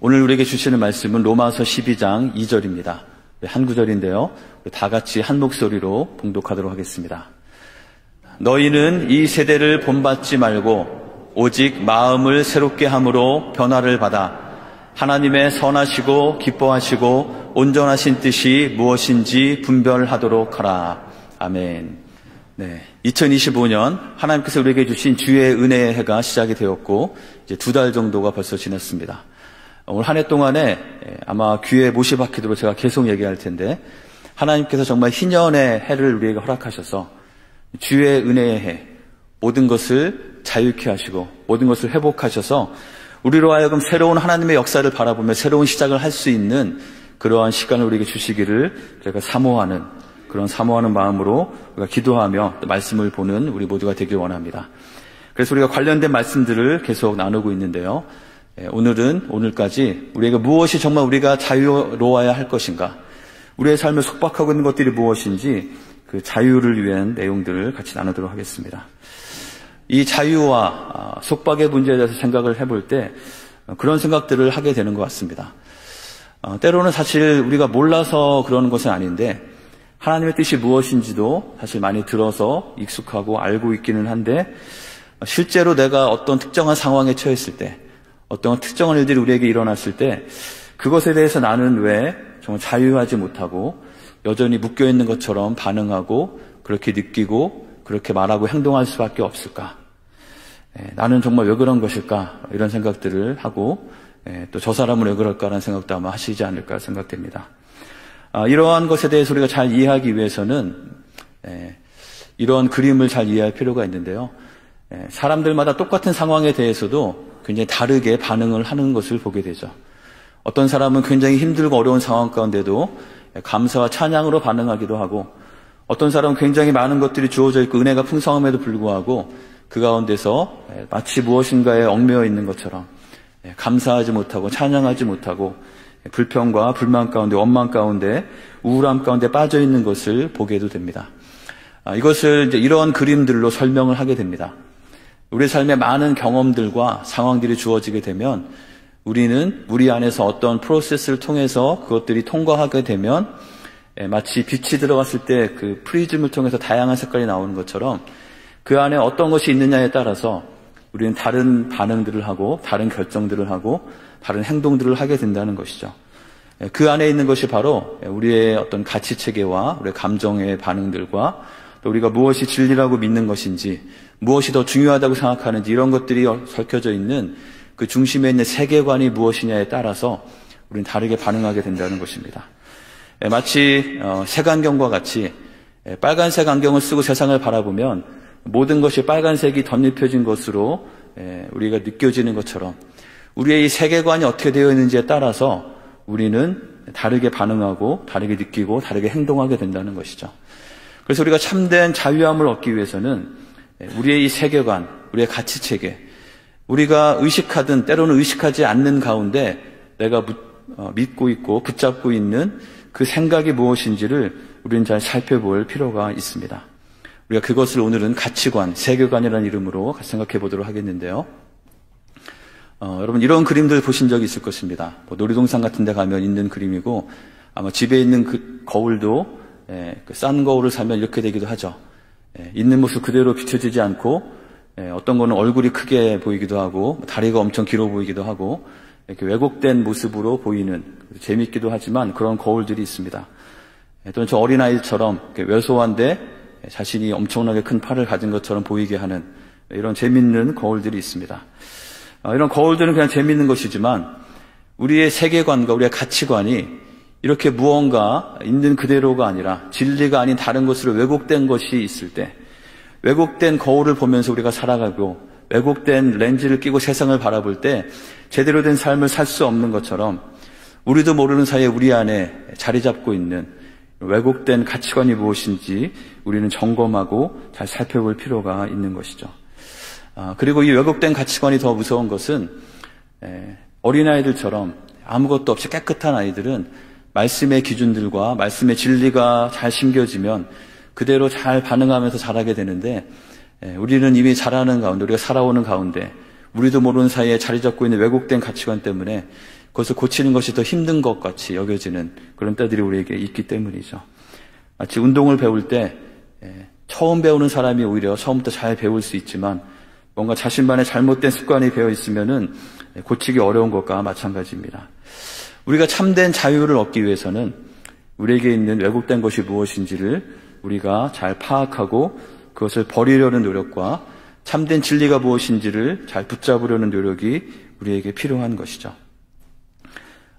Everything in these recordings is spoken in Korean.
오늘 우리에게 주시는 말씀은 로마서 12장 2절입니다. 한 구절인데요. 다 같이 한 목소리로 봉독하도록 하겠습니다. 너희는 이 세대를 본받지 말고 오직 마음을 새롭게 함으로 변화를 받아 하나님의 선하시고 기뻐하시고 온전하신 뜻이 무엇인지 분별하도록 하라. 아멘. 네, 2025년 하나님께서 우리에게 주신 주의 은혜의 해가 시작이 되었고 이제 2달 정도가 벌써 지났습니다. 오늘 한 해 동안에 아마 귀에 못이 박히도록 제가 계속 얘기할 텐데 하나님께서 정말 희년의 해를 우리에게 허락하셔서 주의 은혜의 해, 모든 것을 자유케 하시고 모든 것을 회복하셔서 우리로 하여금 새로운 하나님의 역사를 바라보며 새로운 시작을 할 수 있는 그러한 시간을 우리에게 주시기를 제가 사모하는 마음으로 우리가 기도하며 또 말씀을 보는 우리 모두가 되길 원합니다. 그래서 우리가 관련된 말씀들을 계속 나누고 있는데요. 오늘까지 우리에게 무엇이 정말 우리가 자유로워야 할 것인가, 우리의 삶을 속박하고 있는 것들이 무엇인지 그 자유를 위한 내용들을 같이 나누도록 하겠습니다. 이 자유와 속박의 문제에 대해서 생각을 해볼 때 그런 생각들을 하게 되는 것 같습니다. 때로는 사실 우리가 몰라서 그러는 것은 아닌데 하나님의 뜻이 무엇인지도 사실 많이 들어서 익숙하고 알고 있기는 한데 실제로 내가 어떤 특정한 상황에 처했을 때, 어떤 특정한 일들이 우리에게 일어났을 때 그것에 대해서 나는 왜 정말 자유하지 못하고 여전히 묶여있는 것처럼 반응하고 그렇게 느끼고 그렇게 말하고 행동할 수밖에 없을까? 나는 정말 왜 그런 것일까? 이런 생각들을 하고 또 저 사람은 왜 그럴까라는 생각도 아마 하시지 않을까 생각됩니다. 이러한 것에 대해서 우리가 잘 이해하기 위해서는 이러한 그림을 잘 이해할 필요가 있는데요. 사람들마다 똑같은 상황에 대해서도 굉장히 다르게 반응을 하는 것을 보게 되죠. 어떤 사람은 굉장히 힘들고 어려운 상황 가운데도 감사와 찬양으로 반응하기도 하고, 어떤 사람은 굉장히 많은 것들이 주어져 있고 은혜가 풍성함에도 불구하고 그 가운데서 마치 무엇인가에 얽매여 있는 것처럼 감사하지 못하고 찬양하지 못하고 불평과 불만 가운데, 원망 가운데, 우울함 가운데 빠져 있는 것을 보게도 됩니다. 이것을 이제 이런 그림들로 설명을 하게 됩니다. 우리 삶의 많은 경험들과 상황들이 주어지게 되면 우리는 우리 안에서 어떤 프로세스를 통해서 그것들이 통과하게 되면 마치 빛이 들어갔을 때 그 프리즘을 통해서 다양한 색깔이 나오는 것처럼 그 안에 어떤 것이 있느냐에 따라서 우리는 다른 반응들을 하고 다른 결정들을 하고 다른 행동들을 하게 된다는 것이죠. 그 안에 있는 것이 바로 우리의 어떤 가치체계와 우리의 감정의 반응들과 또 우리가 무엇이 진리라고 믿는 것인지, 무엇이 더 중요하다고 생각하는지, 이런 것들이 설켜져 있는 그 중심에 있는 세계관이 무엇이냐에 따라서 우리는 다르게 반응하게 된다는 것입니다. 마치 색안경과 같이 빨간색 안경을 쓰고 세상을 바라보면 모든 것이 빨간색이 덧입혀진 것으로 우리가 느껴지는 것처럼 우리의 이 세계관이 어떻게 되어 있는지에 따라서 우리는 다르게 반응하고 다르게 느끼고 다르게 행동하게 된다는 것이죠. 그래서 우리가 참된 자유함을 얻기 위해서는 우리의 이 세계관, 우리의 가치체계, 우리가 의식하든 때로는 의식하지 않는 가운데 내가 믿고 있고 붙잡고 있는 그 생각이 무엇인지를 우리는 잘 살펴볼 필요가 있습니다. 우리가 그것을 오늘은 가치관, 세계관이라는 이름으로 생각해 보도록 하겠는데요. 여러분 이런 그림들 보신 적이 있을 것입니다. 놀이동산 같은 데 가면 있는 그림이고 아마 집에 있는 그 거울도 그 싼 거울을 사면 이렇게 되기도 하죠. 있는 모습 그대로 비춰지지 않고 어떤 거는 얼굴이 크게 보이기도 하고 다리가 엄청 길어 보이기도 하고 이렇게 왜곡된 모습으로 보이는, 재밌기도 하지만 그런 거울들이 있습니다. 또는 저 어린아이처럼 왜소한데 자신이 엄청나게 큰 팔을 가진 것처럼 보이게 하는 이런 재밌는 거울들이 있습니다. 이런 거울들은 그냥 재밌는 것이지만 우리의 세계관과 우리의 가치관이 이렇게 무언가 있는 그대로가 아니라 진리가 아닌 다른 것으로 왜곡된 것이 있을 때, 왜곡된 거울을 보면서 우리가 살아가고 왜곡된 렌즈를 끼고 세상을 바라볼 때 제대로 된 삶을 살 수 없는 것처럼 우리도 모르는 사이에 우리 안에 자리 잡고 있는 왜곡된 가치관이 무엇인지 우리는 점검하고 잘 살펴볼 필요가 있는 것이죠. 그리고 이 왜곡된 가치관이 더 무서운 것은 어린아이들처럼 아무것도 없이 깨끗한 아이들은 말씀의 기준들과 말씀의 진리가 잘 심겨지면 그대로 잘 반응하면서 자라게 되는데 우리는 이미 자라는 가운데, 우리가 살아오는 가운데 우리도 모르는 사이에 자리 잡고 있는 왜곡된 가치관 때문에 그것을 고치는 것이 더 힘든 것 같이 여겨지는 그런 때들이 우리에게 있기 때문이죠. 마치 운동을 배울 때 처음 배우는 사람이 오히려 처음부터 잘 배울 수 있지만 뭔가 자신만의 잘못된 습관이 배어 있으면은 고치기 어려운 것과 마찬가지입니다. 우리가 참된 자유를 얻기 위해서는 우리에게 있는 왜곡된 것이 무엇인지를 우리가 잘 파악하고 그것을 버리려는 노력과 참된 진리가 무엇인지를 잘 붙잡으려는 노력이 우리에게 필요한 것이죠.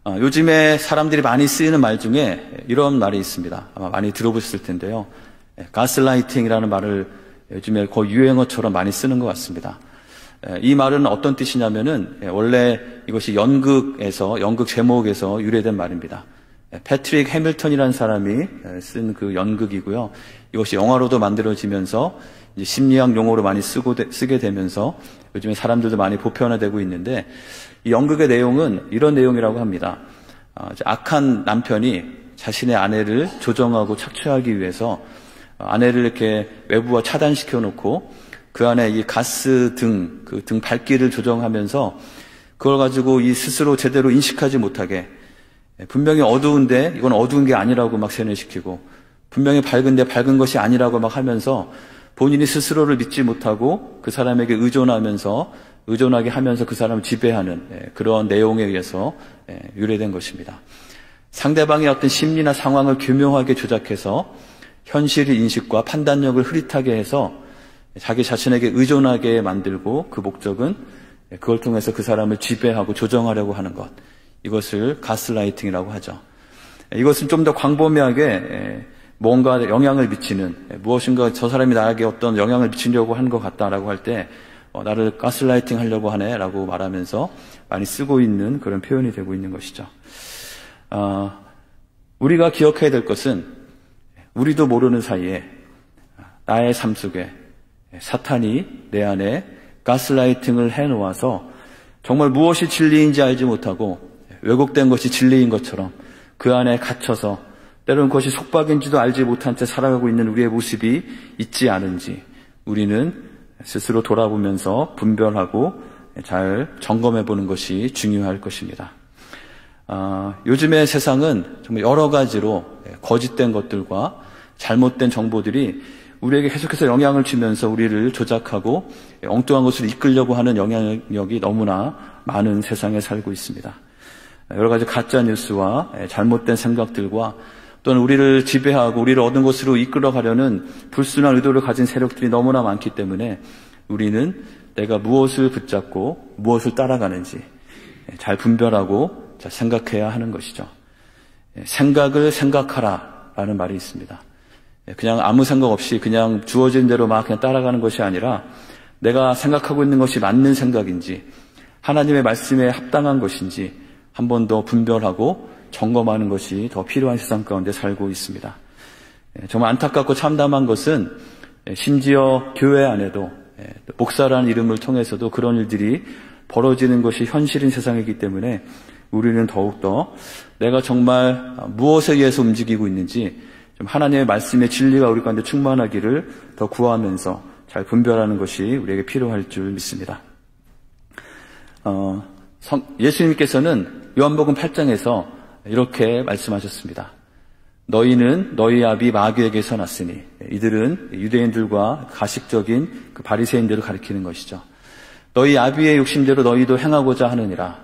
요즘에 사람들이 많이 쓰이는 말 중에 이런 말이 있습니다. 아마 많이 들어보셨을 텐데요. 가스라이팅이라는 말을 요즘에 거의 유행어처럼 많이 쓰는 것 같습니다. 이 말은 어떤 뜻이냐면은 원래 이것이 연극 제목에서 유래된 말입니다. 패트릭 해밀턴이라는 사람이 쓴 그 연극이고요. 이것이 영화로도 만들어지면서 이제 심리학 용어로 많이 쓰게 되면서 요즘에 사람들도 많이 보편화되고 있는데 이 연극의 내용은 이런 내용이라고 합니다. 악한 남편이 자신의 아내를 조정하고 착취하기 위해서 아내를 이렇게 외부와 차단시켜 놓고 그 안에 이 가스 그 등 밝기를 조정하면서 그걸 가지고 이 스스로 제대로 인식하지 못하게 분명히 어두운데 이건 어두운 게 아니라고 막 세뇌시키고 분명히 밝은데 밝은 것이 아니라고 막 하면서 본인이 스스로를 믿지 못하고 그 사람에게 의존하게 하면서 그 사람을 지배하는 그런 내용에 의해서 유래된 것입니다. 상대방의 어떤 심리나 상황을 교묘하게 조작해서 현실의 인식과 판단력을 흐릿하게 해서 자기 자신에게 의존하게 만들고 그 목적은 그걸 통해서 그 사람을 지배하고 조정하려고 하는 것. 이것을 가스라이팅이라고 하죠. 이것은 좀 더 광범위하게 뭔가 영향을 미치는 무엇인가 저 사람이 나에게 어떤 영향을 미치려고 한 것 같다라고 할 때 나를 가스라이팅 하려고 하네 라고 말하면서 많이 쓰고 있는 그런 표현이 되고 있는 것이죠. 우리가 기억해야 될 것은 우리도 모르는 사이에 나의 삶 속에 사탄이 내 안에 가스라이팅을 해놓아서 정말 무엇이 진리인지 알지 못하고 왜곡된 것이 진리인 것처럼 그 안에 갇혀서 때로는 그것이 속박인지도 알지 못한 채 살아가고 있는 우리의 모습이 있지 않은지 우리는 스스로 돌아보면서 분별하고 잘 점검해 보는 것이 중요할 것입니다. 요즘의 세상은 정말 여러 가지로 거짓된 것들과 잘못된 정보들이 우리에게 계속해서 영향을 주면서 우리를 조작하고 엉뚱한 것을 이끌려고 하는 영향력이 너무나 많은 세상에 살고 있습니다. 여러 가지 가짜 뉴스와 잘못된 생각들과 또는 우리를 지배하고 우리를 얻은 곳으로 이끌어가려는 불순한 의도를 가진 세력들이 너무나 많기 때문에 우리는 내가 무엇을 붙잡고 무엇을 따라가는지 잘 분별하고 잘 생각해야 하는 것이죠. 생각을 생각하라라는 말이 있습니다. 그냥 아무 생각 없이 그냥 주어진 대로 막 그냥 따라가는 것이 아니라 내가 생각하고 있는 것이 맞는 생각인지 하나님의 말씀에 합당한 것인지 한 번 더 분별하고 점검하는 것이 더 필요한 세상 가운데 살고 있습니다. 정말 안타깝고 참담한 것은 심지어 교회 안에도 목사라는 이름을 통해서도 그런 일들이 벌어지는 것이 현실인 세상이기 때문에 우리는 더욱더 내가 정말 무엇에 의해서 움직이고 있는지 좀 하나님의 말씀의 진리가 우리 가운데 충만하기를 더 구하면서 잘 분별하는 것이 우리에게 필요할 줄 믿습니다. 예수님께서는 요한복음 8장에서 이렇게 말씀하셨습니다. 너희는 너희 아비 마귀에게서 났으니 이들은 유대인들과 가식적인 그 바리새인들을 가리키는 것이죠. 너희 아비의 욕심대로 너희도 행하고자 하느니라.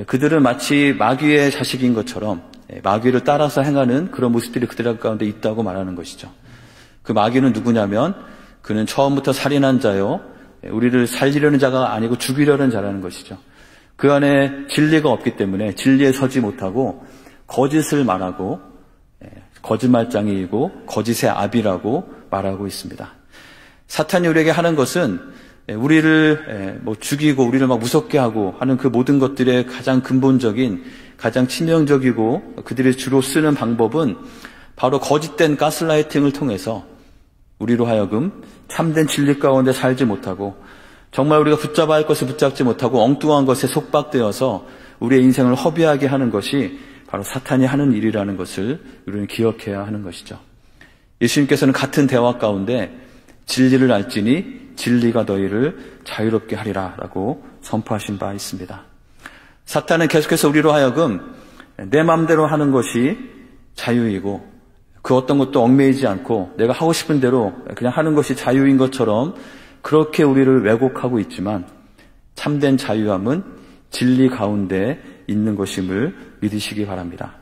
그들은 마치 마귀의 자식인 것처럼 마귀를 따라서 행하는 그런 모습들이 그들 가운데 있다고 말하는 것이죠. 그 마귀는 누구냐면 그는 처음부터 살인한 자요 우리를 살리려는 자가 아니고 죽이려는 자라는 것이죠. 그 안에 진리가 없기 때문에 진리에 서지 못하고 거짓을 말하고 거짓말장이이고 거짓의 아비라고 말하고 있습니다. 사탄이 우리에게 하는 것은 우리를 죽이고 우리를 막 무섭게 하고 하는 그 모든 것들의 가장 근본적인 가장 치명적이고 그들이 주로 쓰는 방법은 바로 거짓된 가스라이팅을 통해서 우리로 하여금 참된 진리 가운데 살지 못하고 정말 우리가 붙잡아야 할 것을 붙잡지 못하고 엉뚱한 것에 속박되어서 우리의 인생을 허비하게 하는 것이 바로 사탄이 하는 일이라는 것을 우리는 기억해야 하는 것이죠. 예수님께서는 같은 대화 가운데 진리를 알지니 진리가 너희를 자유롭게 하리라 라고 선포하신 바 있습니다. 사탄은 계속해서 우리로 하여금 내 마음대로 하는 것이 자유이고 그 어떤 것도 얽매이지 않고 내가 하고 싶은 대로 그냥 하는 것이 자유인 것처럼 그렇게 우리를 왜곡하고 있지만 참된 자유함은 진리 가운데 있는 것임을 믿으시기 바랍니다.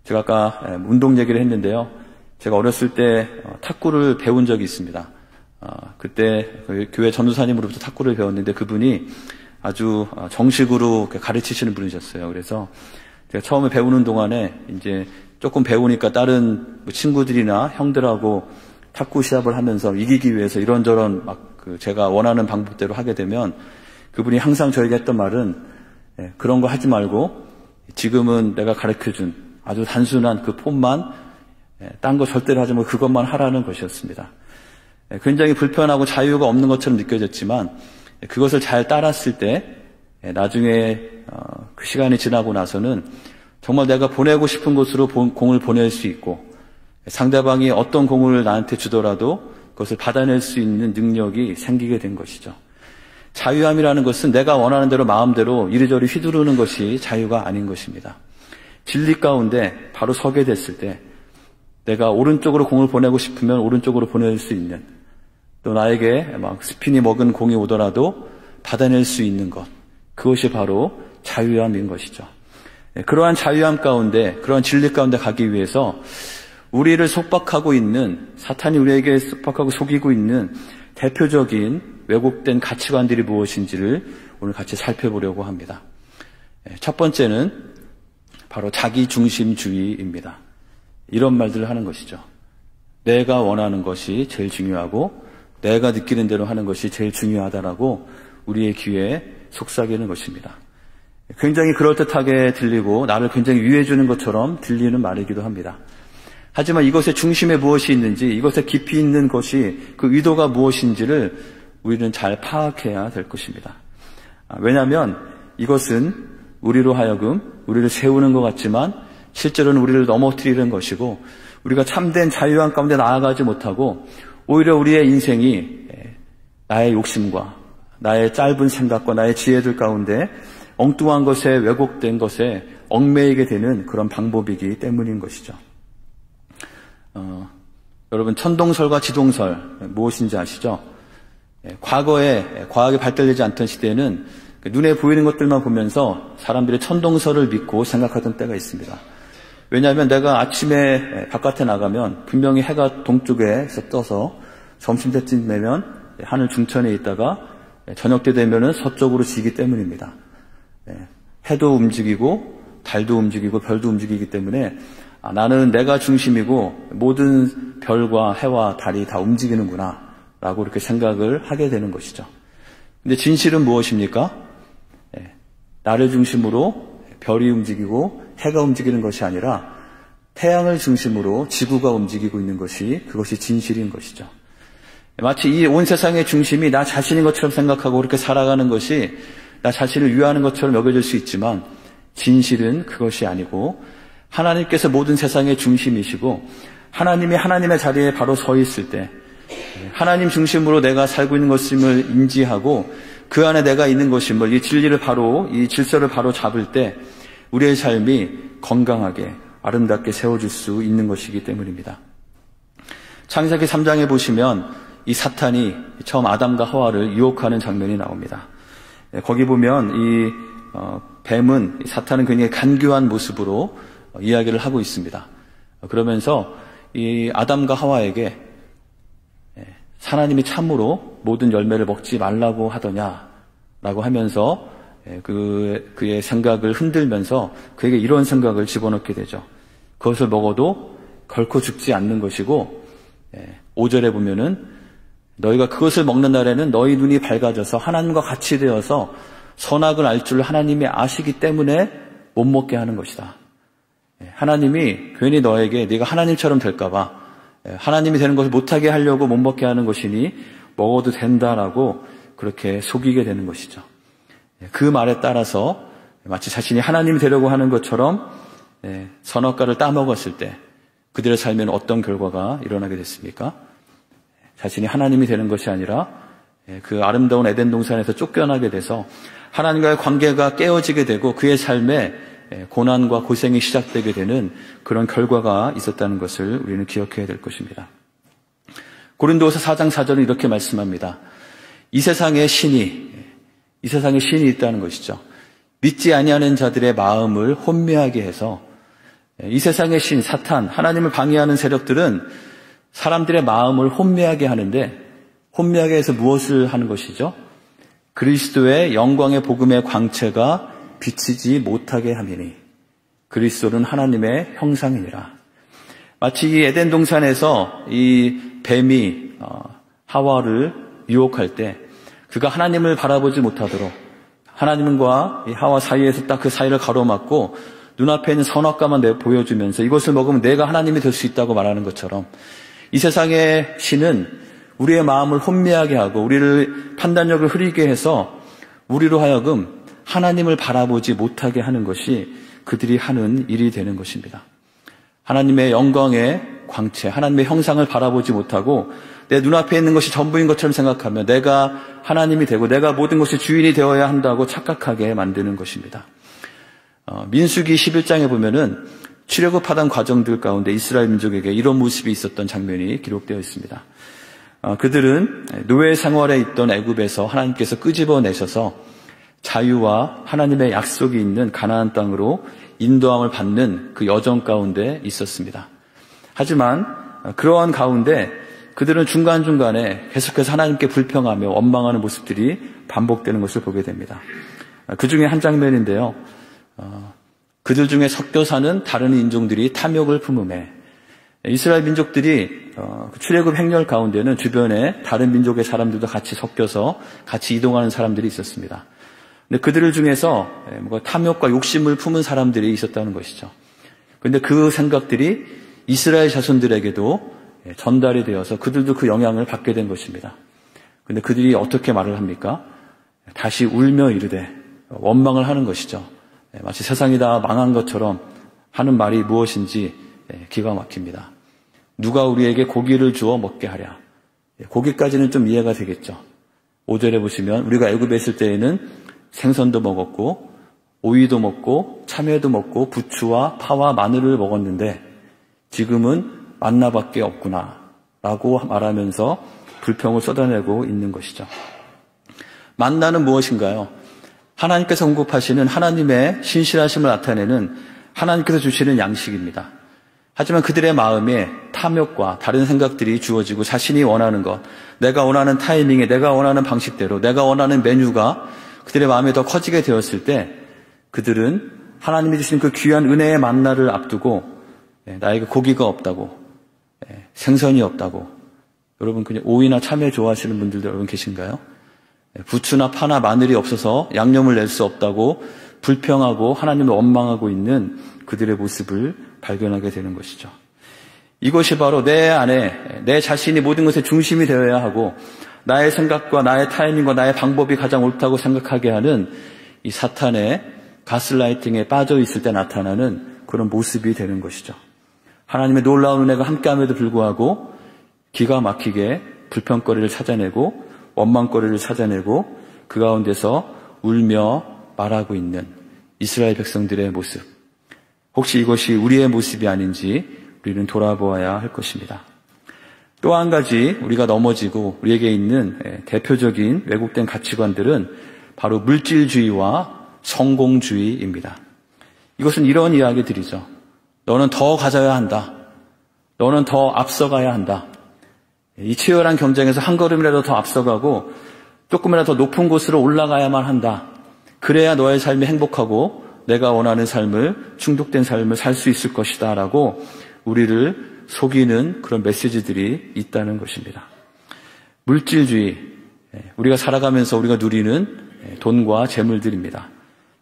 제가 아까 운동 얘기를 했는데요. 제가 어렸을 때 탁구를 배운 적이 있습니다. 그때 교회 전도사님으로부터 탁구를 배웠는데 그분이 아주 정식으로 가르치시는 분이셨어요. 그래서 제가 처음에 배우는 동안에 이제 조금 배우니까 다른 친구들이나 형들하고 탁구 시합을 하면서 이기기 위해서 이런저런 막 제가 원하는 방법대로 하게 되면 그분이 항상 저에게 했던 말은 그런 거 하지 말고 지금은 내가 가르쳐준 아주 단순한 그 폼만 딴 거 절대로 하지 말고 그것만 하라는 것이었습니다. 굉장히 불편하고 자유가 없는 것처럼 느껴졌지만 그것을 잘 따랐을 때 나중에 그 시간이 지나고 나서는 정말 내가 보내고 싶은 곳으로 공을 보낼 수 있고 상대방이 어떤 공을 나한테 주더라도 그것을 받아낼 수 있는 능력이 생기게 된 것이죠. 자유함이라는 것은 내가 원하는 대로 마음대로 이리저리 휘두르는 것이 자유가 아닌 것입니다. 진리 가운데 바로 서게 됐을 때 내가 오른쪽으로 공을 보내고 싶으면 오른쪽으로 보낼 수 있는 또 나에게 막 스핀이 먹은 공이 오더라도 받아낼 수 있는 것 그것이 바로 자유함인 것이죠. 그러한 자유함 가운데 그러한 진리 가운데 가기 위해서 우리를 속박하고 있는 사탄이 우리에게 속박하고 속이고 있는 대표적인 왜곡된 가치관들이 무엇인지를 오늘 같이 살펴보려고 합니다. 첫 번째는 바로 자기중심주의입니다. 이런 말들을 하는 것이죠. 내가 원하는 것이 제일 중요하고 내가 느끼는 대로 하는 것이 제일 중요하다라고 우리의 귀에 속삭이는 것입니다. 굉장히 그럴듯하게 들리고 나를 굉장히 위해 주는 것처럼 들리는 말이기도 합니다. 하지만 이것의 중심에 무엇이 있는지 이것에 깊이 있는 것이 그 의도가 무엇인지를 우리는 잘 파악해야 될 것입니다. 왜냐하면 이것은 우리로 하여금 우리를 세우는 것 같지만 실제로는 우리를 넘어뜨리는 것이고 우리가 참된 자유함 가운데 나아가지 못하고 오히려 우리의 인생이 나의 욕심과 나의 짧은 생각과 나의 지혜들 가운데 엉뚱한 것에 왜곡된 것에 얽매이게 되는 그런 방법이기 때문인 것이죠. 여러분 천동설과 지동설 무엇인지 아시죠? 과거에 과학이 발달되지 않던 시대에는 눈에 보이는 것들만 보면서 사람들이 천동설을 믿고 생각하던 때가 있습니다. 왜냐하면 내가 아침에 바깥에 나가면 분명히 해가 동쪽에서 떠서 점심때쯤 되면 하늘 중천에 있다가 저녁 때 되면은 서쪽으로 지기 때문입니다. 해도 움직이고 달도 움직이고 별도 움직이기 때문에 나는 내가 중심이고 모든 별과 해와 달이 다 움직이는구나 라고 이렇게 생각을 하게 되는 것이죠. 근데 진실은 무엇입니까? 나를 중심으로 별이 움직이고 해가 움직이는 것이 아니라 태양을 중심으로 지구가 움직이고 있는 것이 그것이 진실인 것이죠. 마치 이 온 세상의 중심이 나 자신인 것처럼 생각하고 그렇게 살아가는 것이 나 자신을 위하는 것처럼 여겨질 수 있지만 진실은 그것이 아니고 하나님께서 모든 세상의 중심이시고 하나님이 하나님의 자리에 바로 서 있을 때 하나님 중심으로 내가 살고 있는 것임을 인지하고 그 안에 내가 있는 것임을 이 진리를 바로 이 질서를 바로 잡을 때 우리의 삶이 건강하게 아름답게 세워질 수 있는 것이기 때문입니다. 창세기 3장에 보시면 이 사탄이 처음 아담과 하와를 유혹하는 장면이 나옵니다. 거기 보면 이 뱀은 사탄은 굉장히 간교한 모습으로 이야기를 하고 있습니다. 그러면서 이 아담과 하와에게 하나님이 참으로 모든 열매를 먹지 말라고 하더냐라고 하면서 그의 생각을 흔들면서 그에게 이런 생각을 집어넣게 되죠. 그것을 먹어도 결코 죽지 않는 것이고 5절에 보면은 너희가 그것을 먹는 날에는 너희 눈이 밝아져서 하나님과 같이 되어서 선악을 알 줄 하나님이 아시기 때문에 못 먹게 하는 것이다. 하나님이 괜히 너에게 네가 하나님처럼 될까 봐 하나님이 되는 것을 못하게 하려고 못 먹게 하는 것이니 먹어도 된다라고 그렇게 속이게 되는 것이죠. 그 말에 따라서 마치 자신이 하나님이 되려고 하는 것처럼 선악과를 따먹었을 때 그들의 삶에는 어떤 결과가 일어나게 됐습니까? 자신이 하나님이 되는 것이 아니라 그 아름다운 에덴 동산에서 쫓겨나게 돼서 하나님과의 관계가 깨어지게 되고 그의 삶에 고난과 고생이 시작되게 되는 그런 결과가 있었다는 것을 우리는 기억해야 될 것입니다. 고린도후서 4장 4절은 이렇게 말씀합니다. 이 세상에 신이 있다는 것이죠. 믿지 아니하는 자들의 마음을 혼미하게 해서 이 세상의 신, 사탄, 하나님을 방해하는 세력들은 사람들의 마음을 혼미하게 하는데 혼미하게 해서 무엇을 하는 것이죠? 그리스도의 영광의 복음의 광채가 비치지 못하게 함이니 그리스도는 하나님의 형상이니라. 마치 이 에덴 동산에서 이 뱀이 하와를 유혹할 때 그가 하나님을 바라보지 못하도록 하나님과 이 하와 사이에서 딱 그 사이를 가로막고 눈앞에 있는 선악과만 보여주면서 이것을 먹으면 내가 하나님이 될 수 있다고 말하는 것처럼 이 세상의 신은 우리의 마음을 혼미하게 하고 우리를 판단력을 흐리게 해서 우리로 하여금 하나님을 바라보지 못하게 하는 것이 그들이 하는 일이 되는 것입니다. 하나님의 영광의 광채, 하나님의 형상을 바라보지 못하고 내 눈앞에 있는 것이 전부인 것처럼 생각하며 내가 하나님이 되고 내가 모든 것의 주인이 되어야 한다고 착각하게 만드는 것입니다. 민수기 11장에 보면은 출애굽하던 과정들 가운데 이스라엘 민족에게 이런 모습이 있었던 장면이 기록되어 있습니다. 그들은 노예 생활에 있던 애굽에서 하나님께서 끄집어내셔서 자유와 하나님의 약속이 있는 가나안 땅으로 인도함을 받는 그 여정 가운데 있었습니다. 하지만 그러한 가운데 그들은 중간중간에 계속해서 하나님께 불평하며 원망하는 모습들이 반복되는 것을 보게 됩니다. 그 중에 한 장면인데요. 그들 중에 섞여 사는 다른 인종들이 탐욕을 품음에 이스라엘 민족들이 출애굽 행렬 가운데는 주변에 다른 민족의 사람들도 같이 섞여서 같이 이동하는 사람들이 있었습니다. 근데 그들 중에서 탐욕과 욕심을 품은 사람들이 있었다는 것이죠. 그런데 그 생각들이 이스라엘 자손들에게도 전달이 되어서 그들도 그 영향을 받게 된 것입니다. 그런데 그들이 어떻게 말을 합니까? 다시 울며 이르되 원망을 하는 것이죠. 마치 세상이 다 망한 것처럼 하는 말이 무엇인지 기가 막힙니다. 누가 우리에게 고기를 주어 먹게 하랴. 고기까지는 좀 이해가 되겠죠. 5절에 보시면 우리가 애굽에 있을 때에는 생선도 먹었고 오이도 먹고 참외도 먹고 부추와 파와 마늘을 먹었는데 지금은 만나밖에 없구나 라고 말하면서 불평을 쏟아내고 있는 것이죠. 만나는 무엇인가요? 하나님께서 공급하시는 하나님의 신실하심을 나타내는 하나님께서 주시는 양식입니다. 하지만 그들의 마음에 탐욕과 다른 생각들이 주어지고 자신이 원하는 것, 내가 원하는 타이밍에 내가 원하는 방식대로 내가 원하는 메뉴가 그들의 마음에 더 커지게 되었을 때 그들은 하나님이 주신 그 귀한 은혜의 만나를 앞두고 나에게 고기가 없다고, 생선이 없다고. 여러분 그냥 오이나 참외 좋아하시는 분들도 여러분 계신가요? 부추나 파나 마늘이 없어서 양념을 낼 수 없다고 불평하고 하나님을 원망하고 있는 그들의 모습을 발견하게 되는 것이죠. 이것이 바로 내 안에 내 자신이 모든 것의 중심이 되어야 하고 나의 생각과 나의 타이밍과 나의 방법이 가장 옳다고 생각하게 하는 이 사탄의 가스라이팅에 빠져 있을 때 나타나는 그런 모습이 되는 것이죠. 하나님의 놀라운 은혜가 함께함에도 불구하고 기가 막히게 불평거리를 찾아내고 원망거리를 찾아내고 그 가운데서 울며 말하고 있는 이스라엘 백성들의 모습. 혹시 이것이 우리의 모습이 아닌지 우리는 돌아보아야 할 것입니다. 또 한 가지 우리가 넘어지고 우리에게 있는 대표적인 왜곡된 가치관들은 바로 물질주의와 성공주의입니다. 이것은 이런 이야기들이죠. 너는 더 가져야 한다. 너는 더 앞서가야 한다. 이 치열한 경쟁에서 한 걸음이라도 더 앞서가고 조금이라도 더 높은 곳으로 올라가야만 한다. 그래야 너의 삶이 행복하고 내가 원하는 삶을, 충족된 삶을 살 수 있을 것이다 라고 우리를 속이는 그런 메시지들이 있다는 것입니다. 물질주의, 우리가 살아가면서 우리가 누리는 돈과 재물들입니다.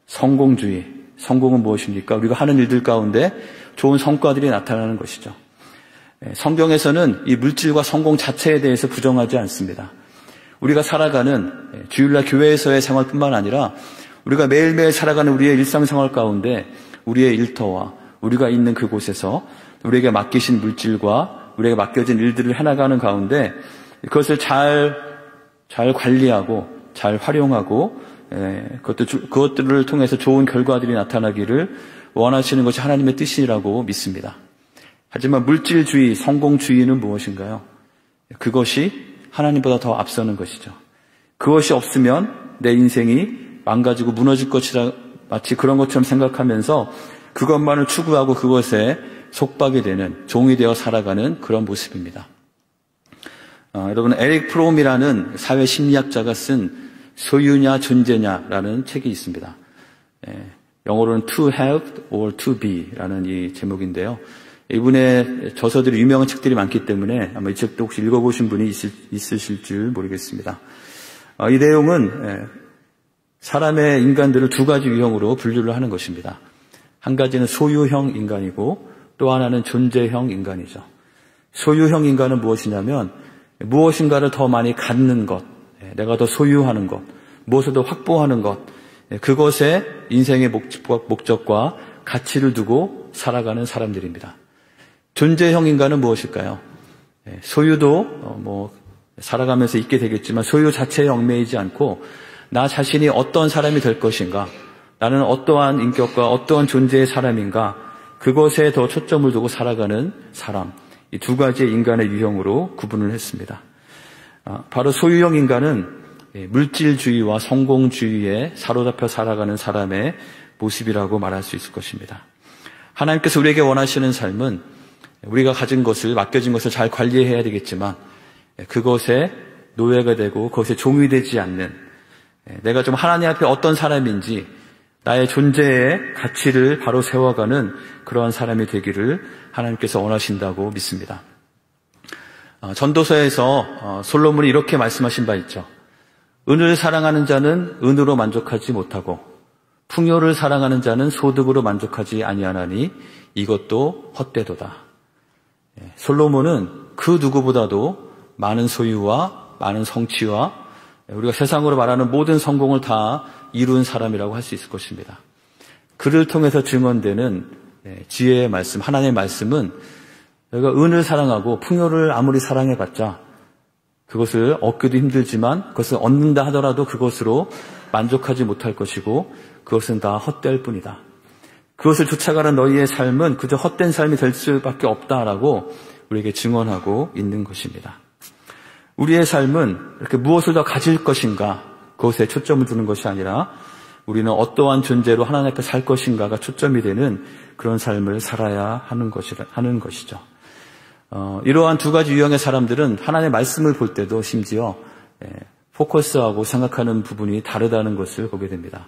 성공주의, 성공은 무엇입니까? 우리가 하는 일들 가운데 좋은 성과들이 나타나는 것이죠. 성경에서는 이 물질과 성공 자체에 대해서 부정하지 않습니다. 우리가 살아가는 주일날 교회에서의 생활뿐만 아니라 우리가 매일매일 살아가는 우리의 일상생활 가운데 우리의 일터와 우리가 있는 그곳에서 우리에게 맡기신 물질과 우리에게 맡겨진 일들을 해나가는 가운데 그것을 잘 잘 관리하고 잘 활용하고 그것들을 통해서 좋은 결과들이 나타나기를 원하시는 것이 하나님의 뜻이라고 믿습니다. 하지만 물질주의, 성공주의는 무엇인가요? 그것이 하나님보다 더 앞서는 것이죠. 그것이 없으면 내 인생이 망가지고 무너질 것이라 마치 그런 것처럼 생각하면서 그것만을 추구하고 그것에 속박이 되는, 종이 되어 살아가는 그런 모습입니다. 여러분, 에릭 프롬이라는 사회심리학자가 쓴 소유냐 존재냐라는 책이 있습니다. 영어로는 To Have or To Be라는 이 제목인데요. 이분의 저서들이 유명한 책들이 많기 때문에 아마 이 책도 혹시 읽어보신 분이 있으실 줄 모르겠습니다. 이 내용은 사람의 인간들을 두 가지 유형으로 분류를 하는 것입니다. 한 가지는 소유형 인간이고 또 하나는 존재형 인간이죠. 소유형 인간은 무엇이냐면 무엇인가를 더 많이 갖는 것, 내가 더 소유하는 것, 무엇을 더 확보하는 것, 그것에 인생의 목적과 가치를 두고 살아가는 사람들입니다. 존재형 인간은 무엇일까요? 소유도 살아가면서 있게 되겠지만 소유 자체에 얽매이지 않고 나 자신이 어떤 사람이 될 것인가, 나는 어떠한 인격과 어떠한 존재의 사람인가, 그것에 더 초점을 두고 살아가는 사람, 이 두 가지의 인간의 유형으로 구분을 했습니다. 바로 소유형 인간은 물질주의와 성공주의에 사로잡혀 살아가는 사람의 모습이라고 말할 수 있을 것입니다. 하나님께서 우리에게 원하시는 삶은 우리가 가진 것을, 맡겨진 것을 잘 관리해야 되겠지만 그것에 노예가 되고 그것에 종이 되지 않는, 내가 좀 하나님 앞에 어떤 사람인지 나의 존재의 가치를 바로 세워가는 그러한 사람이 되기를 하나님께서 원하신다고 믿습니다. 전도서에서 솔로몬이 이렇게 말씀하신 바 있죠. 은을 사랑하는 자는 은으로 만족하지 못하고 풍요를 사랑하는 자는 소득으로 만족하지 아니하나니 이것도 헛되도다. 솔로몬은 그 누구보다도 많은 소유와 많은 성취와 우리가 세상으로 말하는 모든 성공을 다 이룬 사람이라고 할 수 있을 것입니다. 그를 통해서 증언되는 지혜의 말씀, 하나님의 말씀은 우리가 은을 사랑하고 풍요를 아무리 사랑해봤자 그것을 얻기도 힘들지만 그것을 얻는다 하더라도 그것으로 만족하지 못할 것이고 그것은 다 헛될 뿐이다. 그것을 쫓아가는 너희의 삶은 그저 헛된 삶이 될 수밖에 없다라고 우리에게 증언하고 있는 것입니다. 우리의 삶은 이렇게 무엇을 더 가질 것인가, 그것에 초점을 두는 것이 아니라 우리는 어떠한 존재로 하나님 앞에 살 것인가가 초점이 되는 그런 삶을 살아야 하는 것이죠. 이러한 두 가지 유형의 사람들은 하나님의 말씀을 볼 때도 심지어 포커스하고 생각하는 부분이 다르다는 것을 보게 됩니다.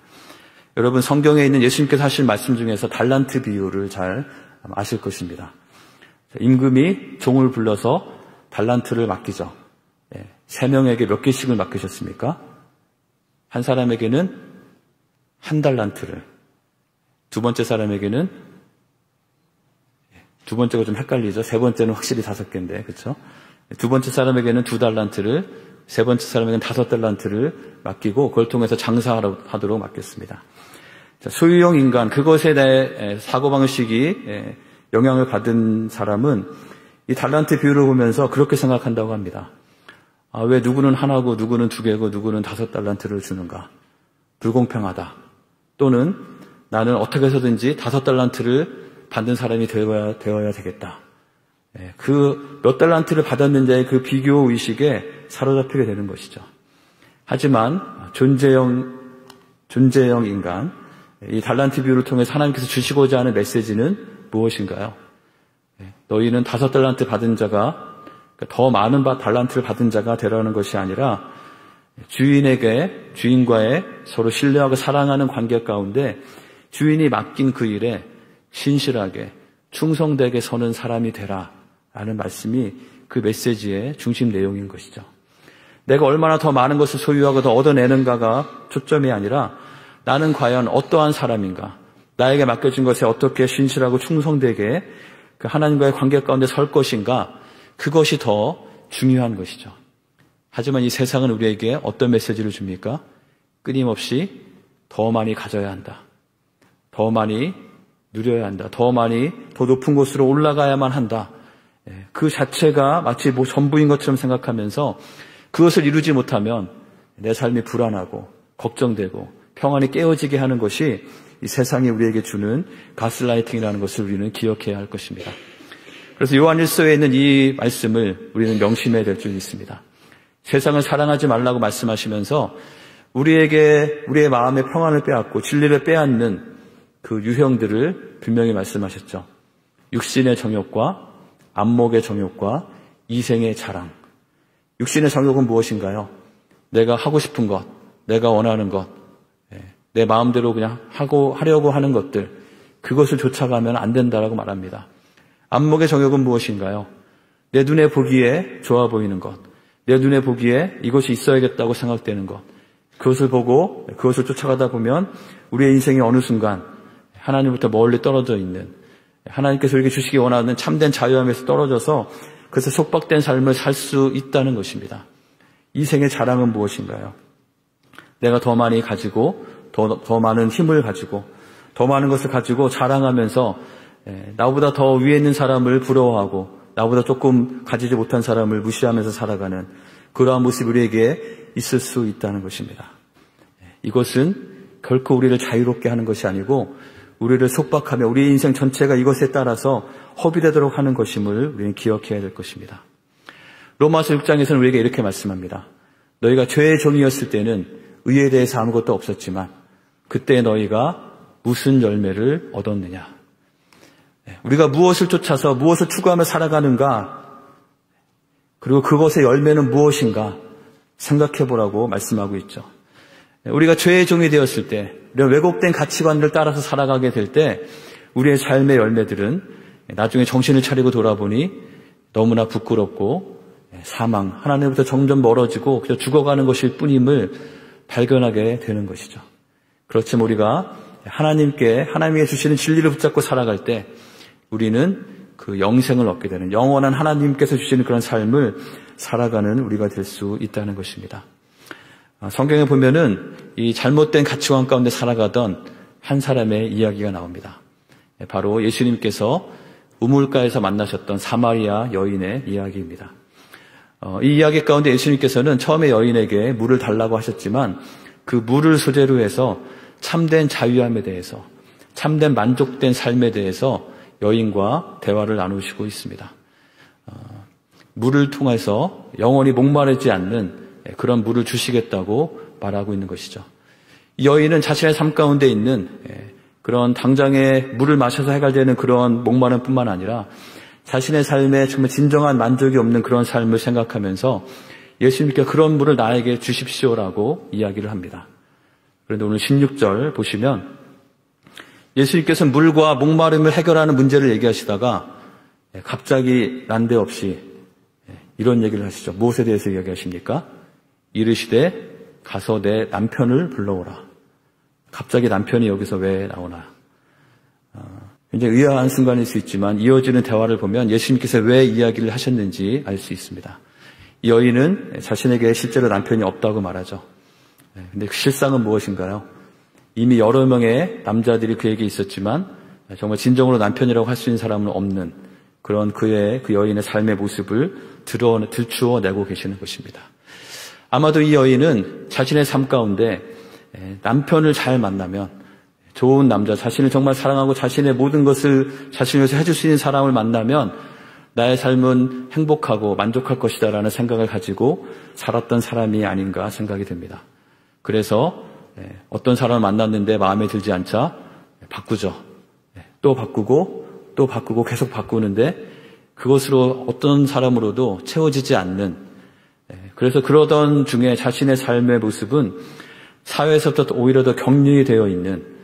여러분, 성경에 있는 예수님께서 하신 말씀 중에서 달란트 비유를 잘 아실 것입니다. 임금이 종을 불러서 달란트를 맡기죠. 3명에게 몇 개씩을 맡기셨습니까? 한 사람에게는 1달란트를, 두 번째 사람에게는, 두 번째가 좀 헷갈리죠. 세 번째는 확실히 5개인데, 그렇죠? 두 번째 사람에게는 2달란트를, 세 번째 사람에게는 5달란트를 맡기고 그걸 통해서 장사하도록 맡겼습니다. 소유형 인간, 그것에 대해 사고방식이 영향을 받은 사람은 이 달란트 비유를 보면서 그렇게 생각한다고 합니다. 왜 누구는 하나고 누구는 2개고 누구는 5달란트를 주는가? 불공평하다. 또는 나는 어떻게 해서든지 5달란트를 받는 사람이 되어야 되겠다. 그 몇 달란트를 받았는지의 그 비교 의식에 사로잡히게 되는 것이죠. 하지만 존재형 인간, 이 달란트 비유를 통해서 하나님께서 주시고자 하는 메시지는 무엇인가요? 너희는 5달란트 받은 자가 더 많은 달란트를 받은 자가 되라는 것이 아니라 주인과의 서로 신뢰하고 사랑하는 관계 가운데 주인이 맡긴 그 일에 신실하게 충성되게 서는 사람이 되라라는 말씀이 그 메시지의 중심 내용인 것이죠. 내가 얼마나 더 많은 것을 소유하고 더 얻어내는가가 초점이 아니라 나는 과연 어떠한 사람인가, 나에게 맡겨진 것에 어떻게 신실하고 충성되게 그 하나님과의 관계 가운데 설 것인가, 그것이 더 중요한 것이죠. 하지만 이 세상은 우리에게 어떤 메시지를 줍니까? 끊임없이 더 많이 가져야 한다. 더 많이 누려야 한다. 더 높은 곳으로 올라가야만 한다. 그 자체가 마치 전부인 것처럼 생각하면서 그것을 이루지 못하면 내 삶이 불안하고 걱정되고 평안이 깨어지게 하는 것이 이 세상이 우리에게 주는 가스라이팅이라는 것을 우리는 기억해야 할 것입니다. 그래서 요한 1서에 있는 이 말씀을 우리는 명심해야 될 줄 있습니다. 세상을 사랑하지 말라고 말씀하시면서 우리의 마음의 평안을 빼앗고 진리를 빼앗는 그 유형들을 분명히 말씀하셨죠. 육신의 정욕과 안목의 정욕과 이생의 자랑. 육신의 정욕은 무엇인가요? 내가 하고 싶은 것, 내가 원하는 것, 내 마음대로 그냥 하려고 하는 것들, 그것을 쫓아가면 안 된다라고 말합니다. 안목의 정욕은 무엇인가요? 내 눈에 보기에 좋아 보이는 것, 내 눈에 보기에 이것이 있어야겠다고 생각되는 것, 그것을 보고 그것을 쫓아가다 보면 우리의 인생이 어느 순간 하나님부터 멀리 떨어져 있는, 하나님께서 우리에게 주시기 원하는 참된 자유함에서 떨어져서 그래서 속박된 삶을 살 수 있다는 것입니다. 이생의 자랑은 무엇인가요? 내가 더 많이 가지고 더 많은 힘을 가지고 더 많은 것을 가지고 자랑하면서 나보다 더 위에 있는 사람을 부러워하고 나보다 조금 가지지 못한 사람을 무시하면서 살아가는 그러한 모습이 우리에게 있을 수 있다는 것입니다. 이것은 결코 우리를 자유롭게 하는 것이 아니고 우리를 속박하며 우리의 인생 전체가 이것에 따라서 허비되도록 하는 것임을 우리는 기억해야 될 것입니다. 로마서 6장에서는 우리에게 이렇게 말씀합니다. 너희가 죄의 종이었을 때는 의에 대해서 아무것도 없었지만 그때 너희가 무슨 열매를 얻었느냐. 우리가 무엇을 쫓아서 무엇을 추구하며 살아가는가, 그리고 그것의 열매는 무엇인가 생각해 보라고 말씀하고 있죠. 우리가 죄의 종이 되었을 때, 이런 왜곡된 가치관을 따라서 살아가게 될 때 우리의 삶의 열매들은 나중에 정신을 차리고 돌아보니 너무나 부끄럽고 사망, 하나님부터 점점 멀어지고 그저 죽어가는 것일 뿐임을 발견하게 되는 것이죠. 그렇지만 우리가 하나님이 주시는 진리를 붙잡고 살아갈 때 우리는 그 영생을 얻게 되는, 영원한 하나님께서 주시는 그런 삶을 살아가는 우리가 될 수 있다는 것입니다. 성경에 보면은 이 잘못된 가치관 가운데 살아가던 한 사람의 이야기가 나옵니다. 바로 예수님께서 우물가에서 만나셨던 사마리아 여인의 이야기입니다. 이 이야기 가운데 예수님께서는 처음에 여인에게 물을 달라고 하셨지만 그 물을 소재로 해서 참된 자유함에 대해서, 참된 만족된 삶에 대해서 여인과 대화를 나누시고 있습니다. 물을 통해서 영원히 목마르지 않는 그런 물을 주시겠다고 말하고 있는 것이죠. 이 여인은 자신의 삶 가운데 있는 그런 당장에 물을 마셔서 해결되는 그런 목마름 뿐만 아니라 자신의 삶에 정말 진정한 만족이 없는 그런 삶을 생각하면서 예수님께 그런 물을 나에게 주십시오라고 이야기를 합니다. 그런데 오늘 16절 보시면 예수님께서 물과 목마름을 해결하는 문제를 얘기하시다가 갑자기 난데없이 이런 얘기를 하시죠. 무엇에 대해서 이야기하십니까? 이르시되 가서 내 남편을 불러오라. 갑자기 남편이 여기서 왜 나오나? 굉장히 의아한 순간일 수 있지만 이어지는 대화를 보면 예수님께서 왜 이야기를 하셨는지 알 수 있습니다. 이 여인은 자신에게 실제로 남편이 없다고 말하죠. 근데 그 실상은 무엇인가요? 이미 여러 명의 남자들이 그에게 있었지만 정말 진정으로 남편이라고 할 수 있는 사람은 없는 그런 그 여인의 삶의 모습을 들추어내고 계시는 것입니다. 아마도 이 여인은 자신의 삶 가운데 남편을 잘 만나면, 좋은 남자, 자신을 정말 사랑하고 자신의 모든 것을 자신을 위해서 해줄 수 있는 사람을 만나면 나의 삶은 행복하고 만족할 것이다라는 생각을 가지고 살았던 사람이 아닌가 생각이 됩니다. 그래서 어떤 사람을 만났는데 마음에 들지 않자 바꾸죠. 또 바꾸고 계속 바꾸는데 그것으로 어떤 사람으로도 채워지지 않는, 그래서 그러던 중에 자신의 삶의 모습은 사회에서부터 오히려 더 격리이 되어 있는,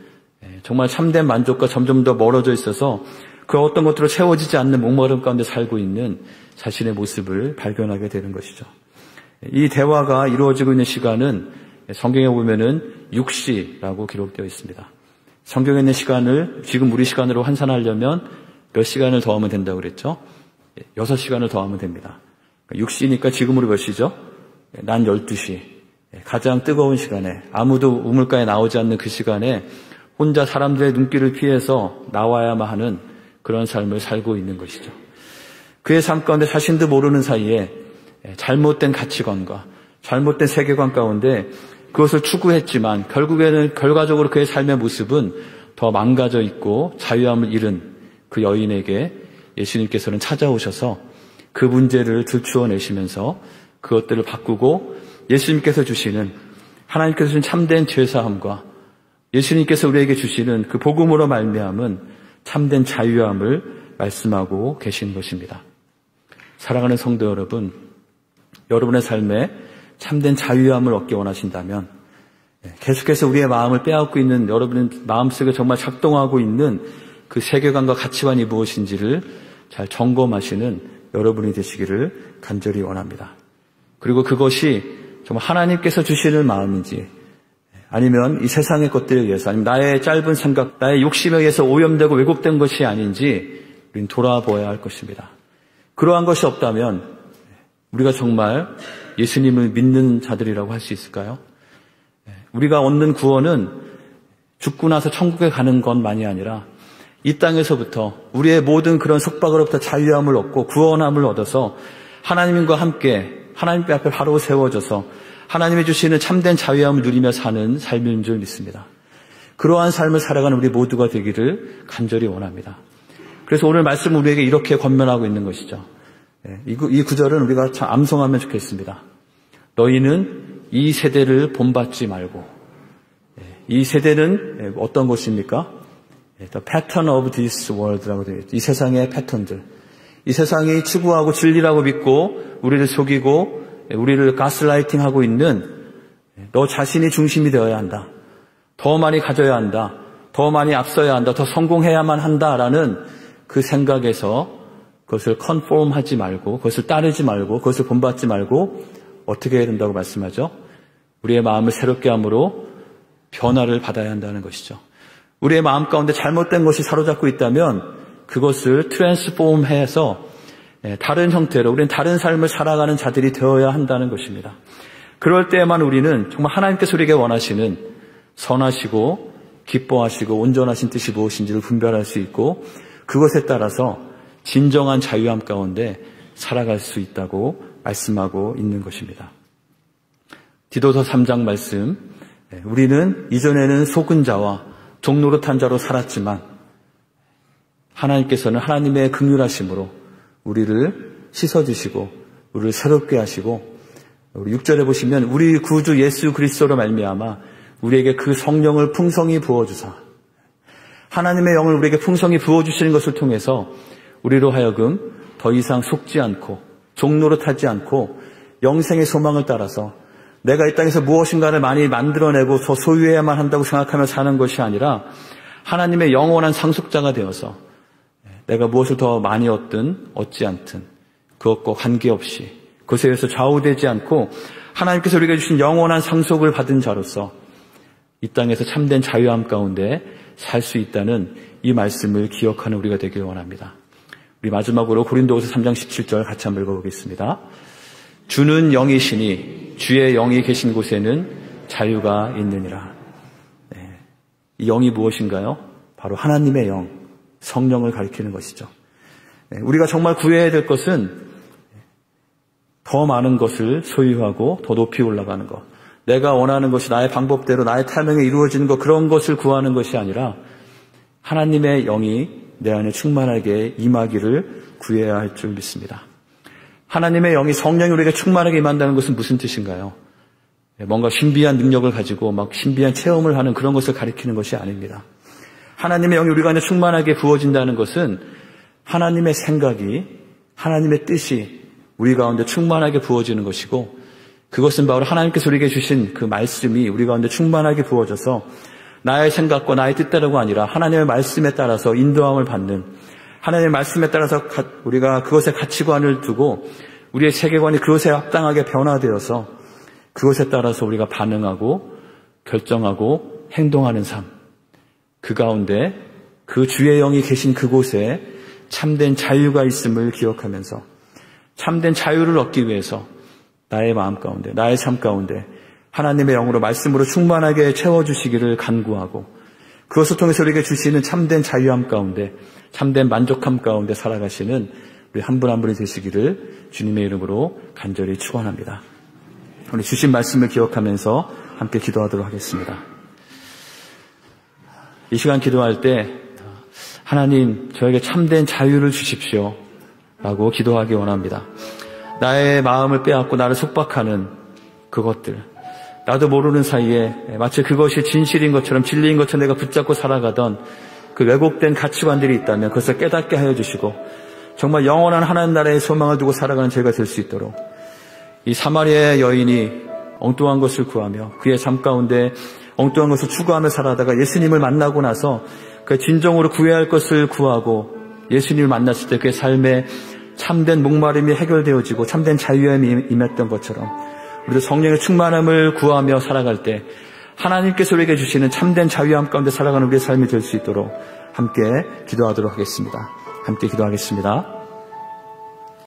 정말 참된 만족과 점점 더 멀어져 있어서 그 어떤 것들로 채워지지 않는 목마름 가운데 살고 있는 자신의 모습을 발견하게 되는 것이죠. 이 대화가 이루어지고 있는 시간은 성경에 보면은 6시라고 기록되어 있습니다. 성경에 있는 시간을 지금 우리 시간으로 환산하려면 몇 시간을 더하면 된다고 그랬죠? 6시간을 더하면 됩니다. 6시니까 지금으로 몇 시죠? 난 12시. 가장 뜨거운 시간에, 아무도 우물가에 나오지 않는 그 시간에 혼자 사람들의 눈길을 피해서 나와야만 하는 그런 삶을 살고 있는 것이죠. 그의 삶 가운데 자신도 모르는 사이에 잘못된 가치관과 잘못된 세계관 가운데 그것을 추구했지만 결과적으로 그의 삶의 모습은 더 망가져 있고 자유함을 잃은 그 여인에게 예수님께서는 찾아오셔서 그 문제를 들추어내시면서 그것들을 바꾸고 예수님께서 주시는, 하나님께서 주신 참된 죄사함과 예수님께서 우리에게 주시는 그 복음으로 말미암은 참된 자유함을 말씀하고 계신 것입니다. 사랑하는 성도 여러분, 여러분의 삶에 참된 자유함을 얻기 원하신다면 계속해서 우리의 마음을 빼앗고 있는, 여러분의 마음속에 정말 작동하고 있는 그 세계관과 가치관이 무엇인지를 잘 점검하시는 여러분이 되시기를 간절히 원합니다. 그리고 그것이 정말 하나님께서 주시는 마음인지, 아니면 이 세상의 것들에 의해서, 아니면 나의 짧은 생각, 나의 욕심에 의해서 오염되고 왜곡된 것이 아닌지 우리는 돌아보아야 할 것입니다. 그러한 것이 없다면 우리가 정말 예수님을 믿는 자들이라고 할 수 있을까요? 우리가 얻는 구원은 죽고 나서 천국에 가는 것만이 아니라 이 땅에서부터 우리의 모든 그런 속박으로부터 자유함을 얻고 구원함을 얻어서 하나님과 함께 하나님 앞에 바로 세워져서 하나님이 주시는 참된 자유함을 누리며 사는 삶인 줄 믿습니다. 그러한 삶을 살아가는 우리 모두가 되기를 간절히 원합니다. 그래서 오늘 말씀은 우리에게 이렇게 권면하고 있는 것이죠. 이 구절은 우리가 참 암송하면 좋겠습니다. 너희는 이 세대를 본받지 말고. 이 세대는 어떤 것입니까? The pattern of this world라고 되어 있죠. 이 세상의 패턴들. 이 세상이 추구하고 진리라고 믿고 우리를 속이고 우리를 가스라이팅하고 있는, 너 자신이 중심이 되어야 한다. 더 많이 가져야 한다. 더 많이 앞서야 한다. 더 성공해야만 한다라는 그 생각에서 그것을 컨폼하지 말고, 그것을 따르지 말고, 그것을 본받지 말고 어떻게 해야 된다고 말씀하죠? 우리의 마음을 새롭게 함으로 변화를 받아야 한다는 것이죠. 우리의 마음 가운데 잘못된 것이 사로잡고 있다면 그것을 트랜스폼해서 다른 형태로 우리는 다른 삶을 살아가는 자들이 되어야 한다는 것입니다. 그럴 때에만 우리는 정말 하나님께서 우리에게 원하시는 선하시고 기뻐하시고 온전하신 뜻이 무엇인지를 분별할 수 있고 그것에 따라서 진정한 자유함 가운데 살아갈 수 있다고 말씀하고 있는 것입니다. 디도서 3장 말씀, 우리는 이전에는 속은 자와 종노릇한 자로 살았지만 하나님께서는 하나님의 긍휼하심으로 우리를 씻어주시고 우리를 새롭게 하시고, 우리 6절에 보시면 우리 구주 예수 그리스도로 말미암아 우리에게 그 성령을 풍성히 부어주사, 하나님의 영을 우리에게 풍성히 부어주시는 것을 통해서 우리로 하여금 더 이상 속지 않고 종노릇하지 않고 영생의 소망을 따라서 내가 이 땅에서 무엇인가를 많이 만들어내고 더 소유해야만 한다고 생각하며 사는 것이 아니라 하나님의 영원한 상속자가 되어서 내가 무엇을 더 많이 얻든 얻지 않든 그것과 관계없이 그것에 의해서 좌우되지 않고 하나님께서 우리에게 주신 영원한 상속을 받은 자로서 이 땅에서 참된 자유함 가운데 살 수 있다는 이 말씀을 기억하는 우리가 되길 원합니다. 우리 마지막으로 고린도후서 3장 17절 같이 한번 읽어보겠습니다. 주는 영이시니 주의 영이 계신 곳에는 자유가 있느니라. 이 영이 무엇인가요? 바로 하나님의 영, 성령을 가리키는 것이죠. 우리가 정말 구해야 될 것은 더 많은 것을 소유하고 더 높이 올라가는 것, 내가 원하는 것이 나의 방법대로 나의 타이밍에 이루어지는 것, 그런 것을 구하는 것이 아니라 하나님의 영이 내 안에 충만하게 임하기를 구해야 할 줄 믿습니다. 하나님의 영이, 성령이 우리에게 충만하게 임한다는 것은 무슨 뜻인가요? 뭔가 신비한 능력을 가지고 막 신비한 체험을 하는 그런 것을 가리키는 것이 아닙니다. 하나님의 영이 우리 가운데 충만하게 부어진다는 것은 하나님의 생각이, 하나님의 뜻이 우리 가운데 충만하게 부어지는 것이고, 그것은 바로 하나님께서 우리에게 주신 그 말씀이 우리 가운데 충만하게 부어져서 나의 생각과 나의 뜻대로가 아니라 하나님의 말씀에 따라서 인도함을 받는, 하나님의 말씀에 따라서 우리가 그것에 가치관을 두고 우리의 세계관이 그것에 합당하게 변화되어서 그것에 따라서 우리가 반응하고 결정하고 행동하는 삶, 그 가운데 그 주의 영이 계신 그곳에 참된 자유가 있음을 기억하면서 참된 자유를 얻기 위해서 나의 마음 가운데, 나의 삶 가운데 하나님의 영으로 말씀으로 충만하게 채워주시기를 간구하고, 그것을 통해서 우리에게 주시는 참된 자유함 가운데, 참된 만족함 가운데 살아가시는 우리 한 분 한 분이 되시기를 주님의 이름으로 간절히 축원합니다. 우리 주신 말씀을 기억하면서 함께 기도하도록 하겠습니다. 이 시간 기도할 때 하나님 저에게 참된 자유를 주십시오 라고 기도하기 원합니다. 나의 마음을 빼앗고 나를 속박하는 그것들, 나도 모르는 사이에 마치 그것이 진실인 것처럼 진리인 것처럼 내가 붙잡고 살아가던 그 왜곡된 가치관들이 있다면 그것을 깨닫게 하여 주시고 정말 영원한 하나님 나라의 소망을 두고 살아가는 저희가 될 수 있도록 이 사마리아 여인이 엉뚱한 것을 구하며 그의 삶 가운데 엉뚱한 것을 추구하며 살아다가 예수님을 만나고 나서 그 진정으로 구해야 할 것을 구하고 예수님을 만났을 때 그의 삶에 참된 목마름이 해결되어지고 참된 자유함이 임했던 것처럼 우리도 성령의 충만함을 구하며 살아갈 때 하나님께서 우리에게 주시는 참된 자유함 가운데 살아가는 우리의 삶이 될 수 있도록 함께 기도하도록 하겠습니다. 함께 기도하겠습니다.